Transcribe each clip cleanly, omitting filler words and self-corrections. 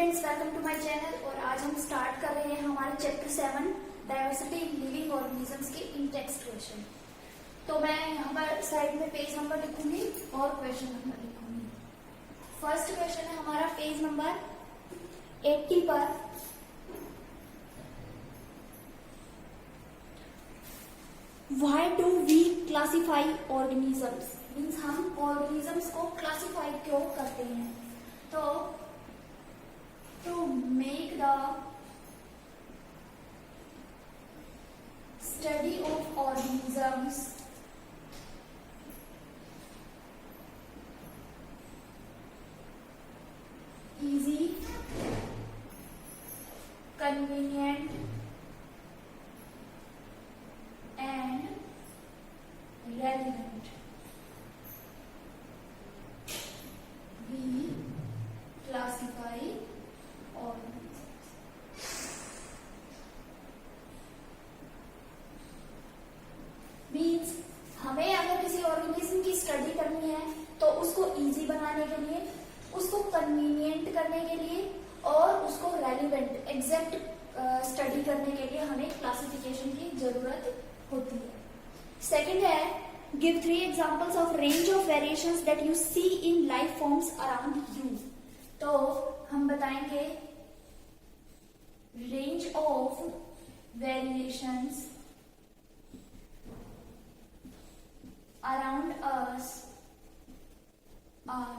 Students, welcome to my channel. और आज हम स्टार्ट कर रहे हैं हमारे chapter 7 diversity in living organisms के इन टेक्स्ट क्वेश्चन। तो मैं यहाँ पर साइड में पेज नंबर लिखूंगी और क्वेश्चन नंबर लिखूंगी। फर्स्ट क्वेश्चन है हमारा पेज नंबर 80 पर। Why do we classify organisms? Means हम ऑर्गेनिजम्स को क्लासीफाई क्यों करते हैं? तो to make the study of organisms easy, convenient and relevant, we classify organisms. Means हमें अगर किसी ऑर्गेनिज्म की स्टडी करनी है तो उसको इजी बनाने के लिए, उसको कन्वीनियंट करने के लिए और उसको रेलिवेंट एग्जैक्ट स्टडी करने के लिए हमें क्लासिफिकेशन की जरूरत होती है। सेकंड है give 3 examples of range of variations that you see in life forms around you. तो हम बताएंगे range of variations around us are.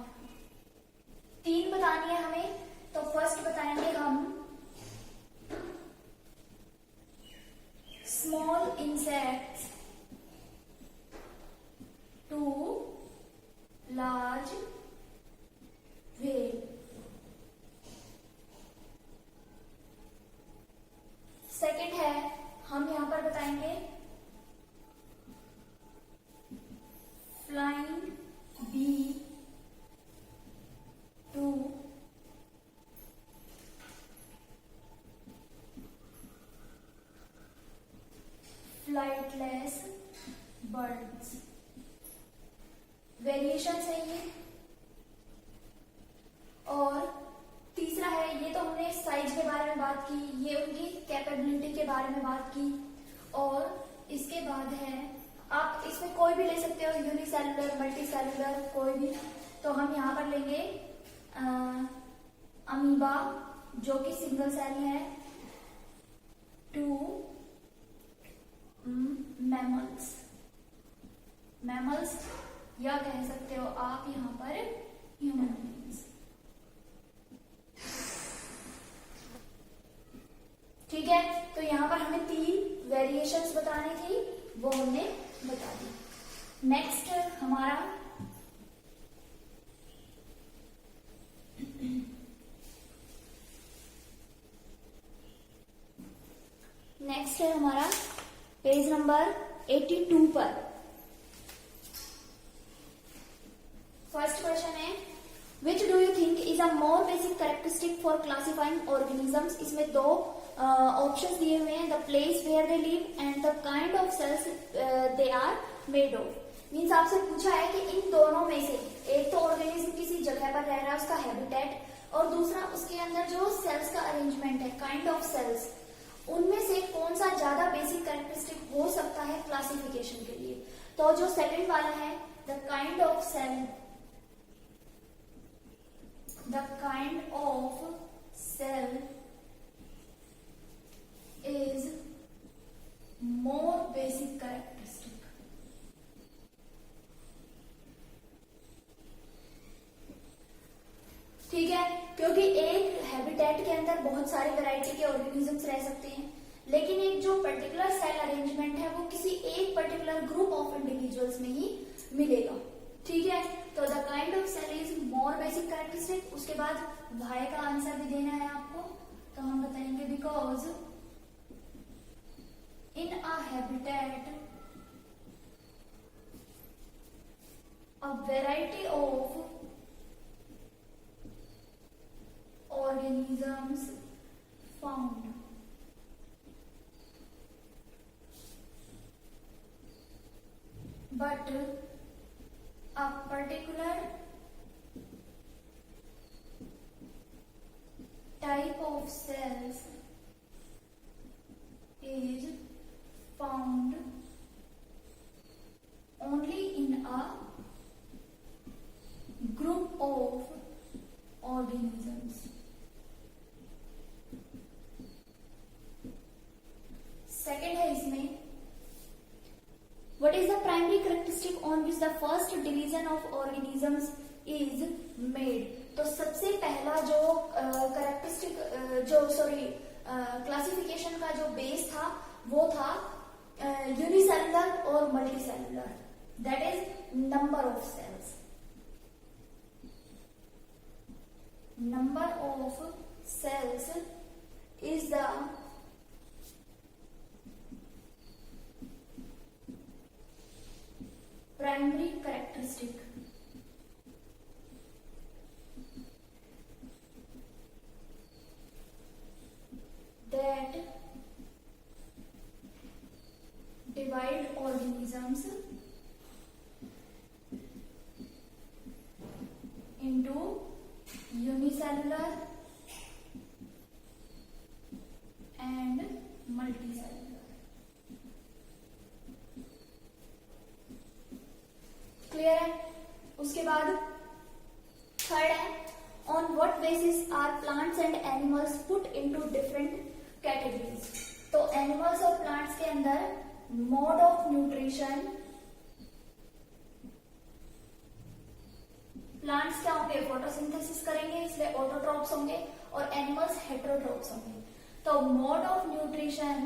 3 बतानी है हमें। तो फर्स्ट बताएंगे हम small insects to large whale. Second है हम यहां पर बताएंगे flying bee to flightless birds. Variation है ये। और तीसरा है, ये तो हमने साइज के बारे में बात की, ये उनकी कैपेबिलिटी के बारे में बात की। और इसके बाद है आप इसमें कोई भी ले सकते हो, यूनिसेलुलर, मल्टीसेलुलर, कोई भी। तो हम यहाँ पर लेंगे अमीबा जो कि सिंगल सेल है, टू मैमल्स या कह सकते हो आप यहाँ पर ह्यूमन बीइंग्स। ठीक है, तो यहाँ पर हमें 3 वेरिएशंस बतानी थी, वो हमने बता दी। नेक्स्ट हमारा है हमारा पेज नंबर 82 पर। फर्स्ट क्वेश्चन है which do you think is a more basic characteristic for classifying organisms. इसमें 2 ऑप्शंस दिए हुए हैं, the place where they live and the kind of cells they are made of. Means आपसे पूछा है कि इन दोनों में से एक तो ऑर्गेनिज्म किसी जगह पर रह रहा है, उसका हैबिटेट, और दूसरा उसके अंदर जो सेल्स का अरेंजमेंट है, काइंड ऑफ सेल्स, उनमें से कौन सा ज्यादा बेसिक कैरेक्टरिस्टिक हो सकता है क्लासिफिकेशन के लिए। तो जो सेकंड वाला है the kind of cell, the kind of cell is more basic characteristic। ठीक है, क्योंकि एक हैबिटेट के अंदर बहुत सारी वैरायटी के ऑर्गेनिजम्स रह सकते हैं, लेकिन एक जो पर्टिकुलर सेल अरेंजमेंट है वो किसी एक पर्टिकुलर ग्रुप ऑफ इंडिविजुअल्स में ही मिलेगा। ठीक है, तो the kind of cell is more basic characteristic. उसके बाद वाई का आंसर भी देना है आपको, तो हम बताएंगे because in a habitat a variety of organisms found, but a particular type of cells is found only in a group of organisms. Second है इसमें, what is the primary characteristic on which the first division of organisms is made? तो सबसे पहला जो characteristic classification का जो base था वो था यूनिसेलुलर और multicellular, that is number of cells. Number of cells is the primary characteristic that divide organisms into unicellular and multicellular. Clear है? उसके बाद थर्ड है, on what basis are plants and animals put into different categories. तो animals और plants के अंदर mode of nutrition, plants क्या होंगे, फोटोसिंथेसिस करेंगे इसलिए ऑटोट्रॉप्स होंगे, और एनिमल्स हेटेरोट्रॉप्स होंगे. तो mode of nutrition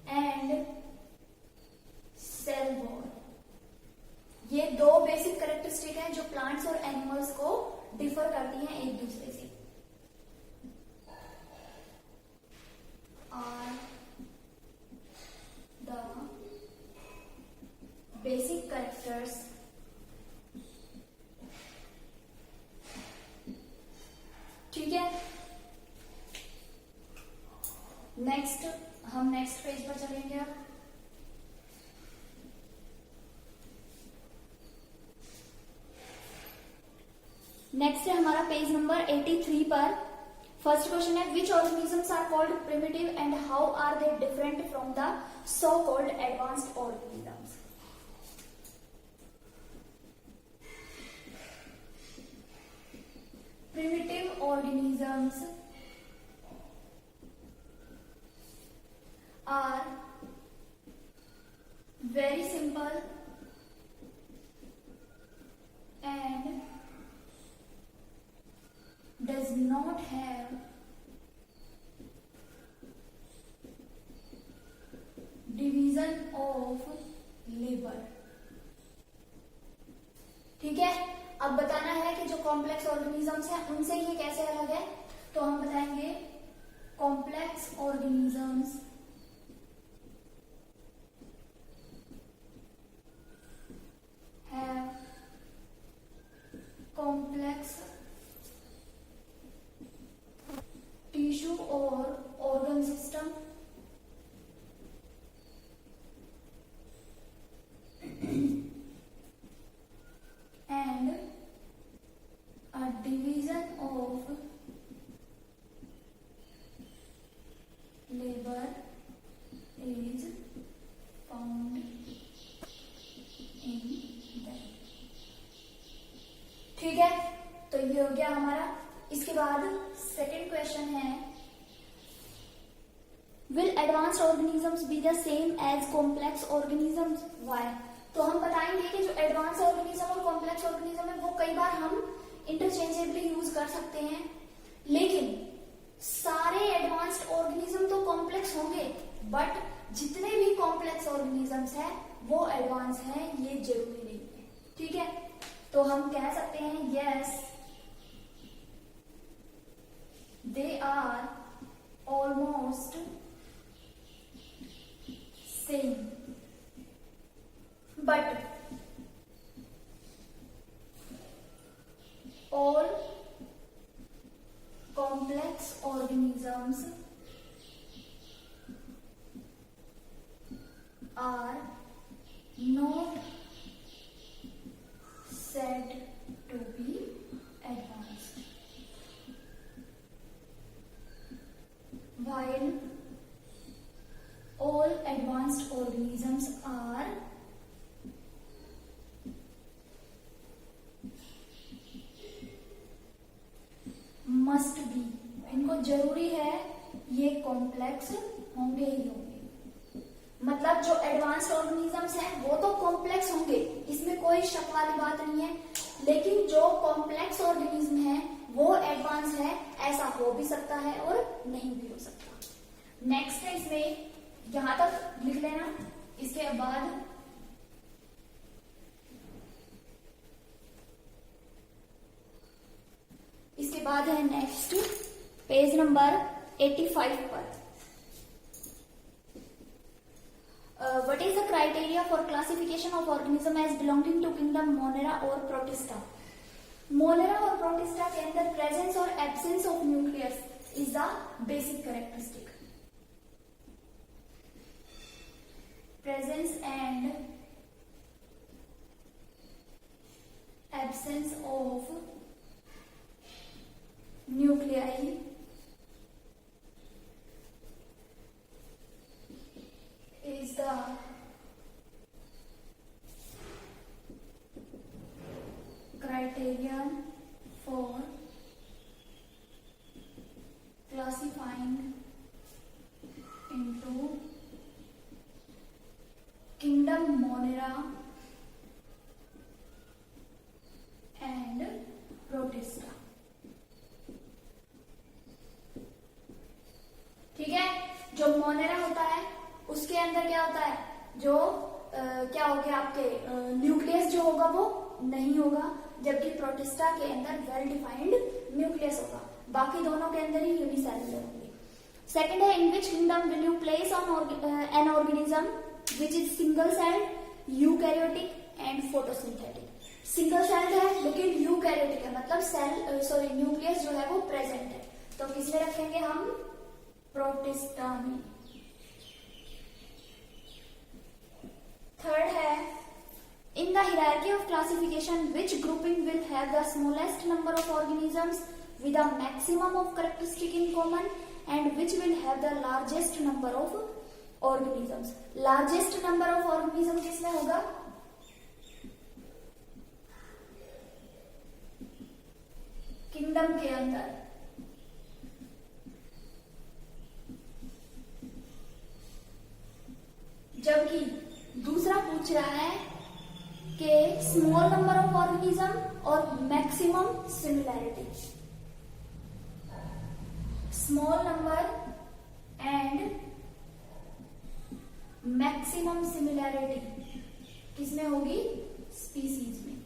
and cell wall, ये दो बेसिक कैरेक्टरिस्टिक हैं जो प्लांट्स और एनिमल्स को डिफर करती हैं एक दूसरे से. आर द बेसिक कैरेक्टर्स ठीक है. नेक्स्ट हम नेक्स्ट पेज पर चलेंगे. अब नेक्स्ट है हमारा पेज नंबर 83 पर. फर्स्ट क्वेश्चन है, which organisms are called primitive and how are they different from the so called advanced organisms. Primitive organisms are very simple and does not have division of labor. ठीक है. अब बताना है कि जो complex organisms हैं उनसे ये कैसे अलग है. तो हम बताएंगे complex organisms have complex tissue or organ system and a division of labor is found in them. ठीक है. तो ये हो गया हमारा. इसके बाद सेकेंड क्वेश्चन है, will advanced organisms be the same as complex organisms. Why? तो हम बताएंगे कि जो एडवांस ऑर्गेनिज्म और कॉम्प्लेक्स ऑर्गेनिज्म है वो कई बार हम इंटरचेंजेबली यूज कर सकते हैं, लेकिन सारे एडवांस्ड ऑर्गेनिज्म तो कॉम्प्लेक्स होंगे, बट जितने भी कॉम्प्लेक्स ऑर्गेनिजम्स हैं वो एडवांस हैं, ये जरूरी नहीं है. ठीक है. तो हम कह सकते हैं yes they are almost same, but all complex organisms are not said to be advanced. जरूरी है ये कॉम्प्लेक्स होंगे ही होंगे। मतलब जो एडवांस्ड ऑर्गेनिजम्स हैं वो तो कॉम्प्लेक्स होंगे, इसमें कोई शक वाली बात नहीं है, लेकिन जो कॉम्प्लेक्स ऑर्गेनिज्म है वो एडवांस है, ऐसा हो भी सकता है और नहीं भी हो सकता। नेक्स्ट है, इसमें यहां तक लिख लेना। इसके बाद है नेक्स्ट पेज नंबर 85 पर। What is the criteria for classification of organism as belonging to kingdom Monera or Protista? Monera और Protista के अंदर presence और absence of nucleus is the basic characteristic. Presence and absence of nuclei is the criterion for classifying into kingdom Monera and Protista। ठीक है, जो Monera होता है उसके अंदर क्या होता है, जो क्या हो गया आपके न्यूक्लियस जो होगा वो नहीं होगा, जबकि प्रोटिस्टा के अंदर वेल डिफाइंड न्यूक्लियस होगा। बाकी दोनों के अंदर ही यूनिसेलुलर होंगे। सेकंड है, in which kingdom will you place on an organism which is single celled, eukaryotic and photosynthetic. Single celled है लेकिन यूकैरियोटिक है, मतलब सेल न्यूक्लियस जो है वो प्रेजेंट है, तो किसमें रखेंगे हम, प्रोटिस्टा में। थर्ड है, in the hierarchy of classification which grouping will have the smallest number of organisms with a maximum of characteristic in common and which will have the largest number of organisms। largest number of organisms किसमें होगा, kingdom के अंदर। जबकि दूसरा पूछ रहा है कि स्मॉल नंबर ऑफ ऑर्गेनिज्म और maximum similarity. Small number and maximum similarity किसमें होगी, स्पीसीज में।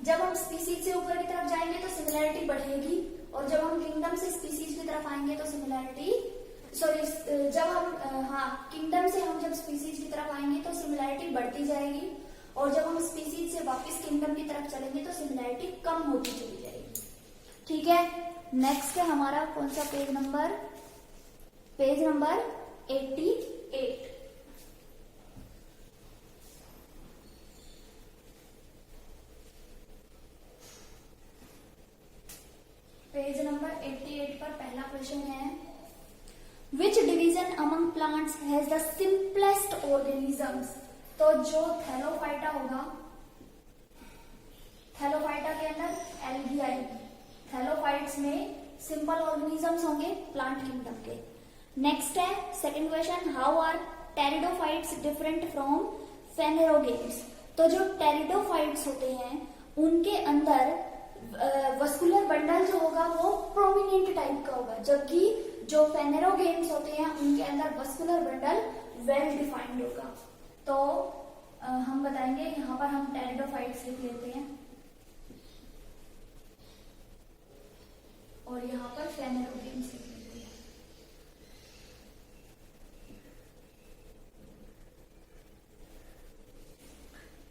जब हम स्पीसीज से ऊपर की तरफ जाएंगे तो सिमिलैरिटी बढ़ेगी, और जब हम किंगडम से स्पीसीज की तरफ आएंगे तो सिमिलैरिटी जब हम किंगडम से हम जब स्पीसीज की तरफ आएंगे तो सिमिलैरिटी बढ़ती जाएगी, और जब हम स्पीसीज से वापस किंगडम की तरफ चलेंगे तो सिमिलैरिटी कम होती चली जाएगी। ठीक है, नेक्स्ट है हमारा कौन सा पेज नंबर 88। पेज नंबर 88 पर पहला क्वेश्चन है, Which division among plants has the simplest organisms? तो जो थैलोफाइटा होगा, थैलोफाइटा के अंदर एल्गी आएगी। थैलोफाइट्स में सिंपल ऑर्गेनिजम्स होंगे प्लांट किंगडम के। नेक्स्ट है second question, how are pteridophytes different from phanerogams? तो जो टेरिडोफाइट्स होते हैं उनके अंदर वस्कुलर बंडल जो होगा वो प्रोमिनेंट टाइप का होगा, जबकि जो फेनेरोगेम्स होते हैं उनके अंदर वस्कुलर बंडल वेल डिफाइंड होगा। तो हम बताएंगे, यहाँ पर हम टेरिडोफाइट्स लिख लेते हैं और यहाँ पर फेनेरोगेम्स लिख लेते हैं।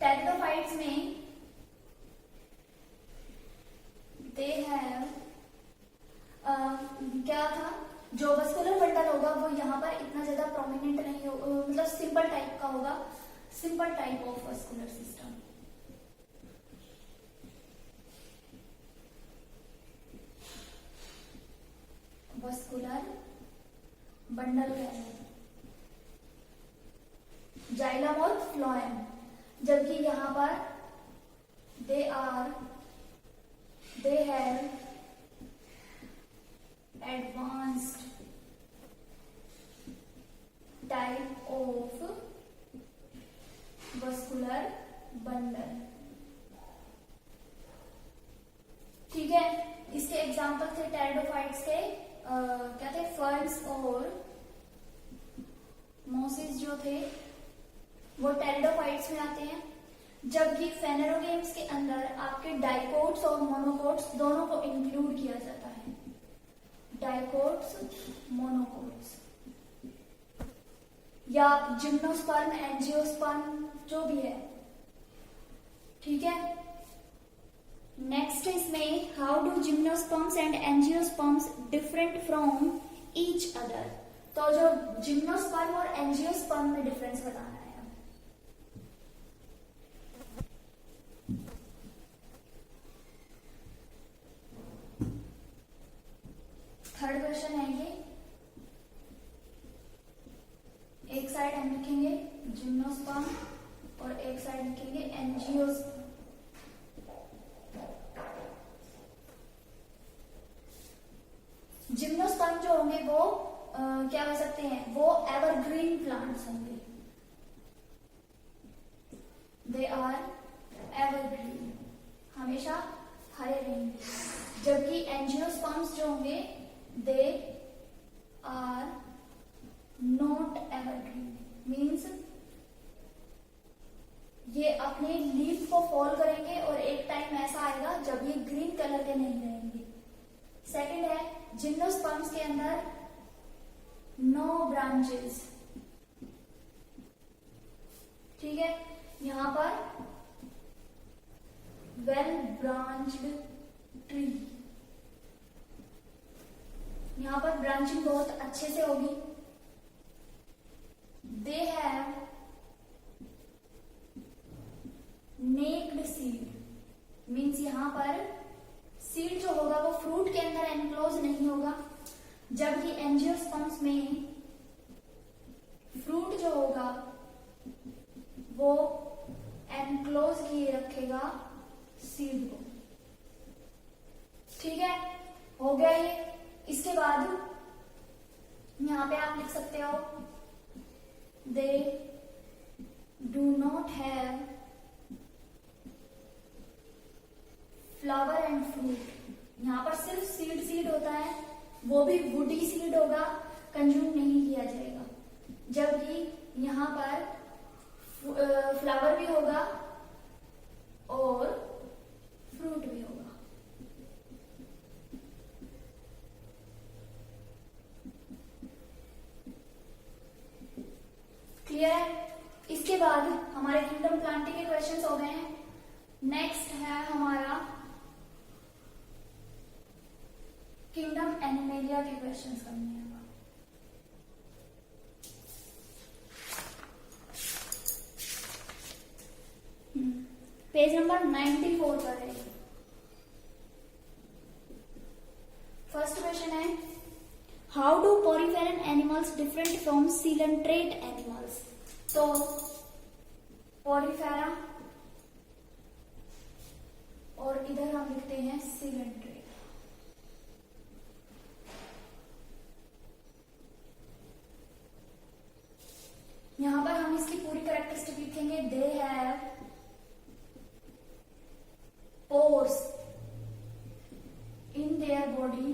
टेरिडोफाइट्स में दे हैव क्या था, जो वस्कुलर बंडल होगा वो यहाँ पर इतना ज्यादा प्रोमिनेंट नहीं होगा, मतलब सिंपल टाइप का होगा, simple type of vascular system. Vascular bundle कहलाता जाइलम और फ्लोएम, जबकि यहाँ पर they have advanced type of vascular bundle. ठीक है, इसके एग्जाम्पल थे टेरिडोफाइट्स के क्या थे, फर्न्स और मोसिस जो थे वो टेरिडोफाइट्स में आते हैं, जबकि फेनेरोगेम्स के अंदर आपके डाइकोट्स और मोनोकोट्स दोनों को इंक्लूड किया जाता है। डाइकोट्स, मोनोकोट्स, या जिम्नोस्पर्म, एंजियोस्पर्म जो भी है। ठीक है, नेक्स्ट इसमें how do gymnosperms and angiosperms different from each other. तो जो जिम्नोस्पर्म और एंजियोस्पर्म में डिफरेंस बताना है। थर्ड क्वेश्चन है ये, एक साइड हम लिखेंगे जिम्नोस्पर्म और एक साइड लिखेंगे एंजियोस्पर्म। जिम्नोस्पर्म जो होंगे वो क्या हो सकते हैं, वो एवरग्रीन प्लांट्स होंगे, दे आर एवरग्रीन, हमेशा हरे रहेंगे, जबकि एंजियोस्पर्म्स जो होंगे they are not evergreen, means ये अपने लीफ को फॉल करेंगे और एक टाइम ऐसा आएगा जब ये ग्रीन कलर के नहीं रहेंगे। सेकंड है जिम्नोस्पर्म्स के अंदर नो ब्रांचेस। ठीक है, यहां पर वेल ब्रांच्ड ट्री, यहां पर ब्रांचिंग बहुत अच्छे से होगी। They have naked seed, means यहां पर सीड जो होगा वो फ्रूट के अंदर एनक्लोज नहीं होगा, जबकि एंजियोस्पर्म्स में फ्रूट जो होगा वो एनक्लोज किए रखेगा सीड को। ठीक है, हो गया ये। इसके बाद यहां पे आप लिख सकते हो they do not have flower and fruit. यहां पर सिर्फ सीड होता है, वो भी वुडी सीड होगा, कंज्यूम नहीं किया जाएगा, जबकि यहां पर फ्लावर भी होगा और फ्रूट भी होगा। क्लियर है? इसके बाद हमारे किंगडम प्लांटिंग के क्वेश्चंस हो गए हैं। नेक्स्ट है हमारा किंगडम एनिमेलिया के क्वेश्चंस करने हैं। पेज नंबर 94 पर है। फर्स्ट क्वेश्चन है how do poriferan animals different from coelenterate animals. तो पोरिफेरा और इधर हम लिखते हैं सीलेंट्रेट। यहां पर हम इसकी पूरी कैरेक्टरिस्टिक लिखेंगे। They have pores in their body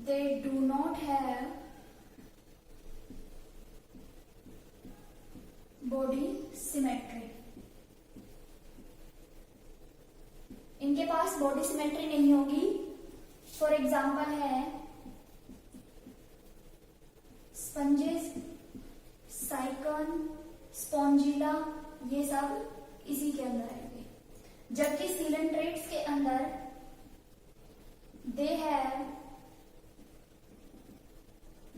they do not have body symmetry। इनके पास बॉडी सिमेट्री नहीं होगी। फॉर एग्जाम्पल है स्पंजेस, साइकन, स्पॉन्जिला, ये सब इसी के अंदर आएंगे, जबकि सीलेंट्रेट्स के अंदर they have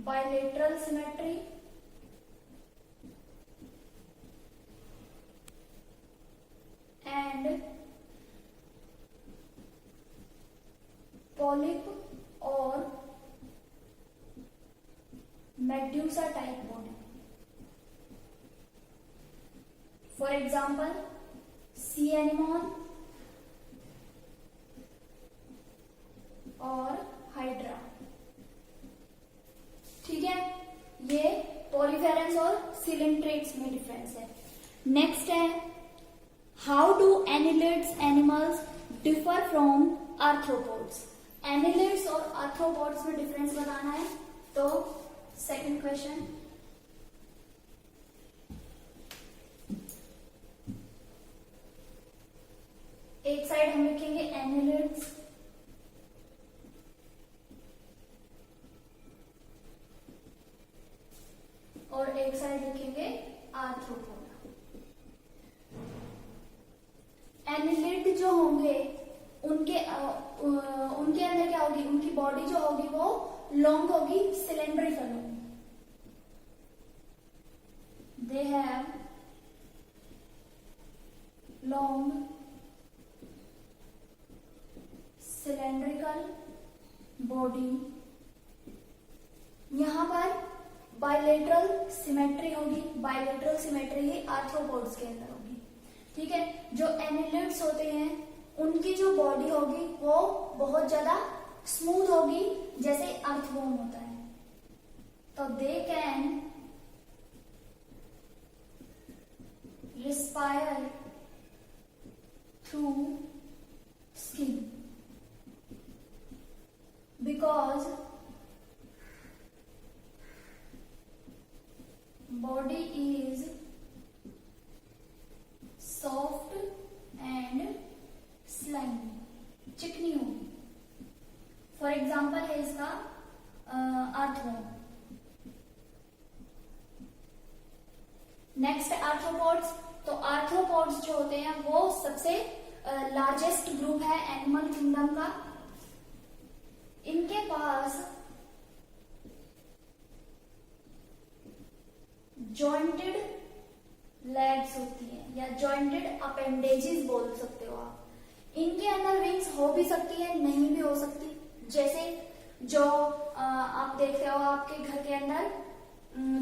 bilateral symmetry and polyp और medusa type body. For example sea anemone और हाइड्रा। ठीक है, ये पॉलीफेरस और सिलेंट्रेट्स में डिफरेंस है। नेक्स्ट है how do annelids animals differ from arthropods. Annelids और आर्थ्रोपोड्स में डिफरेंस बताना है। तो सेकंड क्वेश्चन, एक साइड हम लिखेंगे एनिलिड्स और एक साइड लिखेंगे आर्थ्रोपोड। एनिलिड जो होंगे उनके अंदर क्या होगी, उनकी बॉडी जो होगी वो लॉन्ग होगी, सिलेंड्रिकल होगी। They have long cylindrical body. यहां पर बाइलेटरल सिमेट्री होगी, बाइलेटरल सिमेट्री ही आर्थ्रोपोड्स के अंदर होगी। ठीक है, जो एनिलिड्स होते हैं उनकी जो बॉडी होगी वो बहुत ज्यादा स्मूथ होगी, जैसे अर्थवॉर्म होता है। तो they can respire through skin because body is soft and slimy, चिकनी होगी। फॉर एग्जाम्पल है इसका आर्थ्रोपोड। Next arthropods. तो आर्थ्रोपोड्स जो होते हैं वो सबसे लार्जेस्ट ग्रुप है एनिमल किंगडम का। इनके पास जॉइंटेड लेग्स होती है या जॉइंटेड अपेंडेजेस बोल सकते हो आप। इनके अंदर विंग्स हो भी सकती है, नहीं भी हो सकती। जैसे जो आप देखते हो आपके घर के अंदर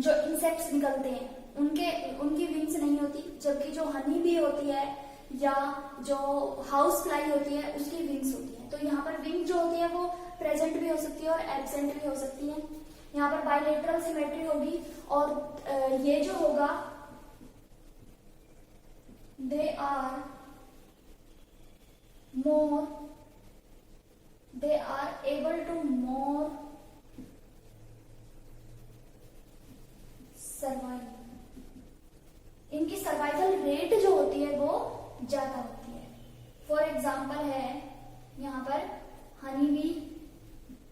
जो इंसेक्ट्स निकलते हैं उनकी विंग्स नहीं होती, जबकि जो हनी बी होती है या जो हाउस फ्लाई होती है उसकी विंग्स होती है। तो यहाँ पर विंग जो होती है वो प्रेजेंट भी हो सकती है और एब्सेंट भी हो सकती है। यहाँ पर बाइलेटरल सिमेट्री होगी और ये जो होगा they are able to more survive. इनकी सर्वाइवल रेट जो होती है वो ज्यादा होती है। फॉर एग्जाम्पल है यहाँ पर हनी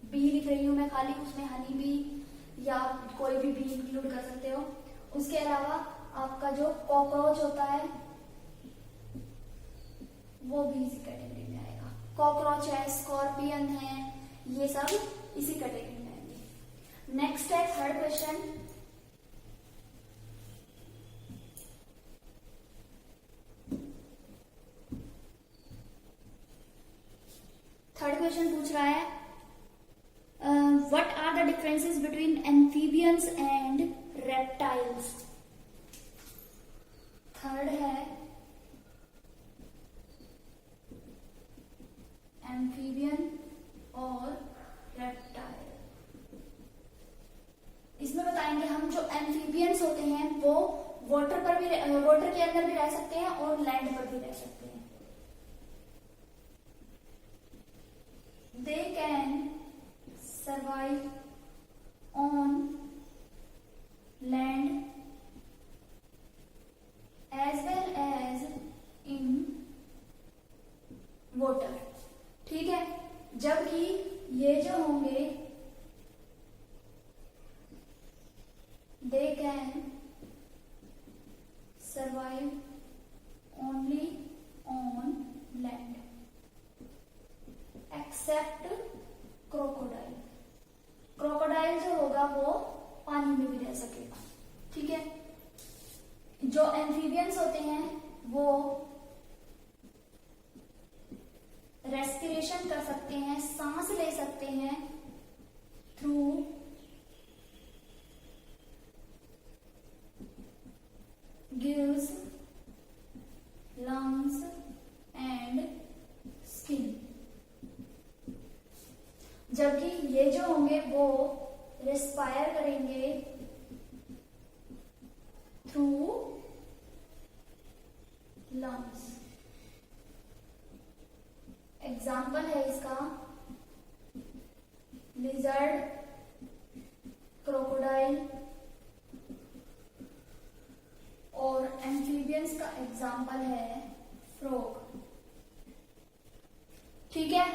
बी लिख रही हूं मैं खाली, उसमें हनी बी या कोई भी बी इंक्लूड कर सकते हो। उसके अलावा आपका जो कॉकरोच होता है वो भी इसी कैटेगरी में आएगा। कॉकरोच है, स्कॉर्पियन है, ये सब इसी कैटेगरी में आएंगे। नेक्स्ट है थर्ड क्वेश्चन। थर्ड क्वेश्चन पूछ रहा है what are the differences between amphibians and reptiles। Third है एम्फीबियन और रेप्टाइल। इसमें बताएंगे हम जो एम्फीबियंस होते हैं वो वाटर के अंदर भी रह सकते हैं और लैंड पर भी रह सकते हैं। They can survive on land as well as in water। ठीक है, जबकि ये जो होंगे they can survive only on land except crocodile। Crocodile जो होगा वो पानी में भी रह सकेगा। ठीक है, जो एम्फीबियंस होते हैं वो रेस्पिरेशन कर सकते हैं, सांस ले सकते हैं थ्रू गिल्स वो रेस्पायर करेंगे थ्रू लंग्स। एग्जाम्पल है इसका लिजर्ड, क्रोकोडाइल, और एम्फीबियंस का एग्जाम्पल है फ्रॉग। ठीक है,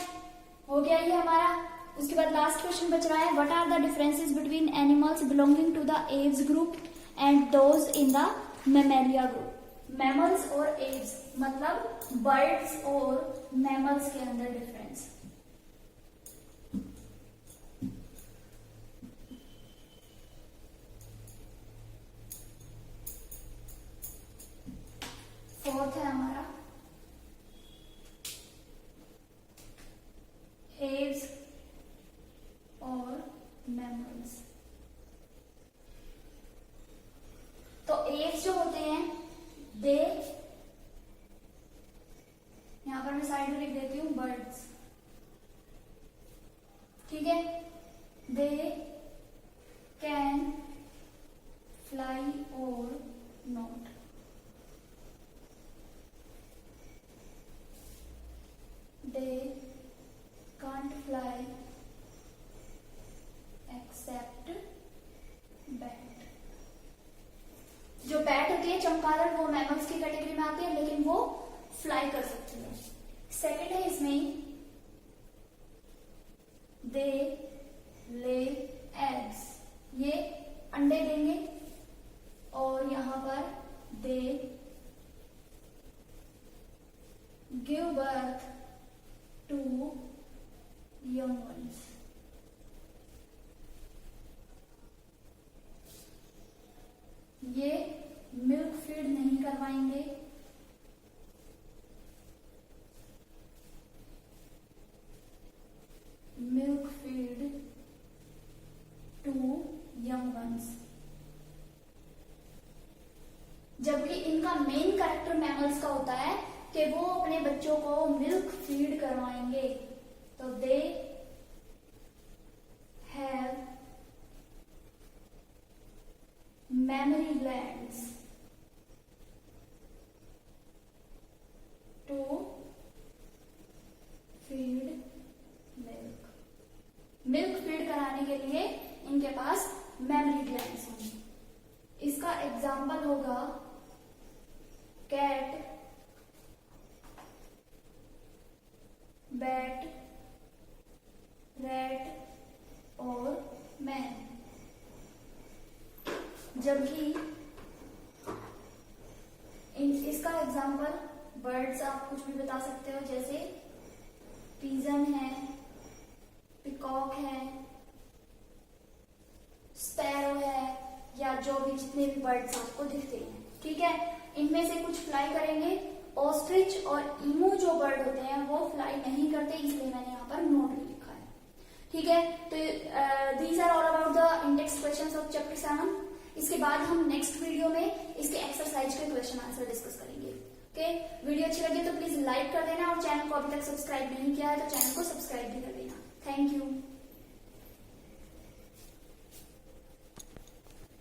हो गया ये हमारा। उसके बाद लास्ट क्वेश्चन बच रहा है, what are the differences between animals belonging to the aves group and those in the mammalia group. Mammals और एव्स मतलब बर्ड्स और मैमल्स के अंदर डिफरेंस। फोर्थ है हमारा एव्स और मैमल्स। तो एव्स जो होते हैं दे, यहां पर मैं साइड में लिख देती हूं बर्ड्स। ठीक है, दे कैन फ्लाई और not. They can't fly except bat। जो बैट होती है चमगादड़, वो मैमल्स की कैटेगरी में आती है, लेकिन वो फ्लाई कर सकती है। सेकंड है इसमें दे ले एग्स, ये अंडे देंगे, और यहां पर they give birth to young ones। ये मिल्क फीड नहीं करवाएंगे, milk feed to young ones. जबकि इनका मेन कैरेक्टर मैमल्स का होता है कि वो अपने बच्चों को मिल्क फीड करवाएंगे। तो they have memory glands to feed milk. Milk feed कराने के लिए इनके पास मेमोरी ग्लैंड्स होंगे। इसका एग्जाम्पल होगा कैट, बैट, रैट और मैन। जबकि इसका एग्जाम्पल बर्ड्स आप कुछ भी बता सकते हो, जैसे पिजन है, पिकॉक है, स्पैरो है, या जो भी जितने भी बर्ड्स आपको दिखते हैं। ठीक है, इनमें से कुछ फ्लाई करेंगे। ऑस्ट्रिच और ईमू जो बर्ड होते हैं वो फ्लाई नहीं करते, इसलिए मैंने यहाँ पर नोट भी लिखा है। ठीक है, तो these are all about the index questions of chapter 7। इसके बाद हम नेक्स्ट वीडियो में इसके एक्सरसाइज के क्वेश्चन आंसर डिस्कस करेंगे। ओके, वीडियो अच्छी लगी तो प्लीज लाइक कर देना, और चैनल को अभी तक सब्सक्राइब नहीं किया है तो चैनल को सब्सक्राइब भी कर देना। Thank you.